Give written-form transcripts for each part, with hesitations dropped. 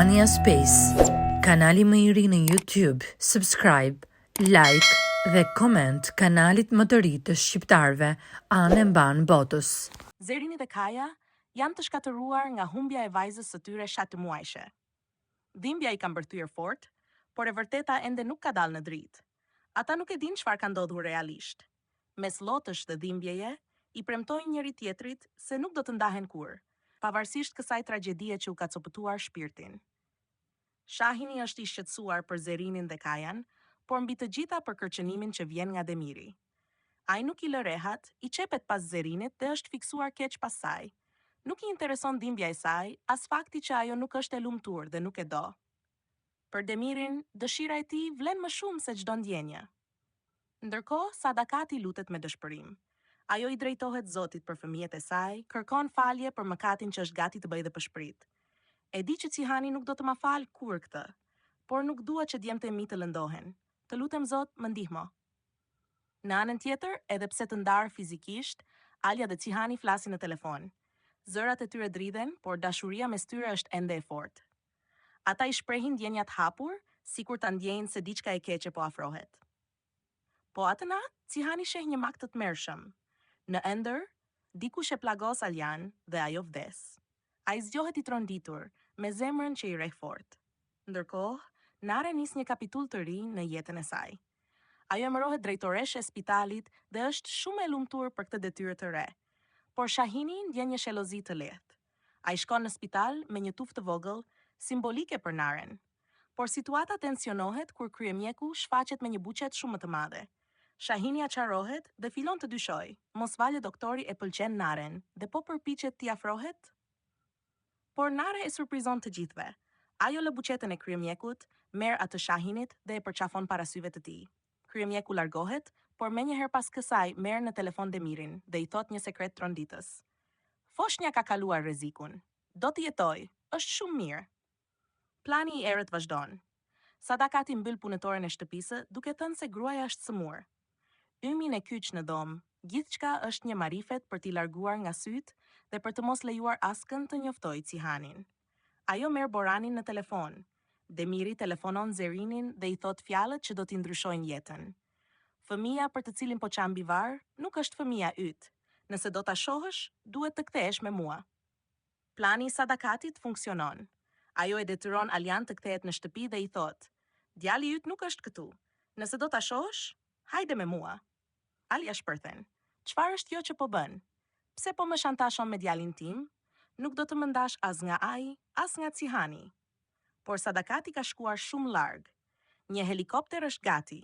Ania Space, kanali më i ri në YouTube. Subscribe, like dhe comment kanalit më të ri të shqiptarëve anë mban botës. Zerini dhe Kaja janë të shkatëruar nga humbja e vajzës së tyre 7 muajshe. Dhimbja i ka mbërthyer fort, por e vërteta ende nuk ka dalë në dritë. Ata nuk e dinë çfarë ka ndodhur realisht. Mes lotësh dhe dhimbjeje, i premtojnë njëri tjetrit se nuk do të ndahen kurrë, pavarësisht kësaj tragjedie që u ka copëtuar shpirtin. Shahini është i shqetësuar për Zerinin dhe Kajan, por mbi të gjitha për kërcënimin që vjen nga Demiri. Ai nuk i lë rehat, i çepet pas Zerinit dhe është fiksuar keq pas saj. Nuk i intereson dhimbja e saj, as fakti që ajo nuk është e lumtur dhe nuk e do. Për Demirin, dëshira e tij vlen më shumë se çdo ndjenjë. Ndërkohë, Sadakati lutet me dëshpërim. Ajo i drejtohet Zotit për fëmijët e saj, kërkon falje për mëkatin që është gati të bëjë dhe pëshprit. E di që Cihani nuk do të ma falë kur këtë, por nuk dua që djemtë e mi të lëndohen. Të lutem Zot, më ndihmo. Në anën tjetër, edhe pse të ndarë fizikisht, Alja dhe Cihani flasin në telefon. Zërat e tyre dridhen, por dashuria mes tyre është ende e fortë. Ata i shprehin ndjenjat hapur, sikur ta ndjejnë se diçka e keqe po afrohet. Po atë natë, Cihani sheh një mak të tmerrshëm. Në ëndër, dikush e plagos Aljan dhe ajo vdes. Ai zgjohet i tronditur, me zemrën që i rreh fort. Ndërkohë, Nare nis një kapitull të ri në jetën e saj. Ajo emërohet drejtoreshe e spitalit dhe është shumë e lumtur për këtë detyrë të re. Por Shahini ndjen një shelozi të lehtë. Ai shkon në spital me një tuftë të vogël, simbolike për Naren. Por situata tensionohet kur kryemjeku shfaqet me një buqet shumë të madhe. Shahini aqarohet dhe fillon të dyshoj, mos vale doktori e pëlqen Naren dhe po përpiqet t'i afrohet? Por Nare e surprizon të gjithëve. Ajo lë buqetën e kryemjekut, merr atë Shahinit dhe e përqafon para syve të tij. Kryemjeku largohet, por menjëherë pas kësaj merr në telefon Demirin dhe i thot një sekret tronditës. Foshnja ka kaluar rrezikun. Do të jetoj, është shumë mirë. Plani i errët vazhdon. Sadakati mbyll punëtoren e shtëpisë duke thënë se gruaja është sëmurë. Ymin e kyç në dom, gjithçka është një marifet për t'i larguar nga syt dhe për të mos lejuar askën të njoftojë Cihanin. Ajo merr Boranin në telefon. Demiri telefonon Zerinin dhe i thot fjalët që do t'i ndryshojnë jetën. Fëmia për të cilin po çan bivar nuk është fëmia yt. Nëse do ta shohësh, duhet të kthehesh me mua. Plani i Sadakatit funksionon. Ajo e detyron Aljan të kthehet në shtëpi dhe i thot: "Djali yt nuk është këtu. Nëse do ta shohësh, hajde me mua." Alja shpërthen: "Çfarë është kjo që po bën? Pse po më shantashon me djalin tim? Nuk do të më ndash as nga ai, as nga Cihani." Por Sadakati ka shkuar shumë larg. Një helikopter është gati.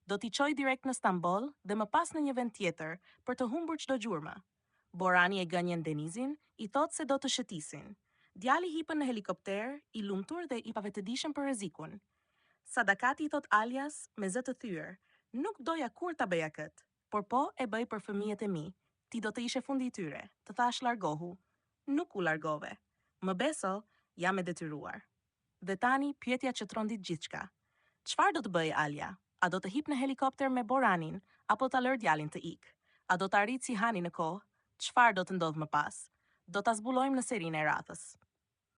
Do t'i çojë direkt në Stamboll dhe më pas në një vend tjetër për të humbur çdo gjurmë. Borani e gënjen Denizin, i thot se do të shëtisin. Djali hipën në helikopter, i lumtur dhe i pavetëdijshëm për rrezikun. Sadakati i thot Aljas me zë të thyer: "Nuk doja kur ta bëja kët, por po e bëj për fëmijët e mi. Ti do të ishe fundi i tyre, të thash largohu. Nuk u largove. Më beso, jam e detyruar." Dhe tani pyetja që trondit gjithçka. Çfarë do të bëj Alja? A do të hip në helikopter me Boranin, apo ta lër djalin të ikë? A do të arrijë Cihani në kohë? Çfarë do të ndodhë më pas? Do ta zbulojmë në serinë e radhës.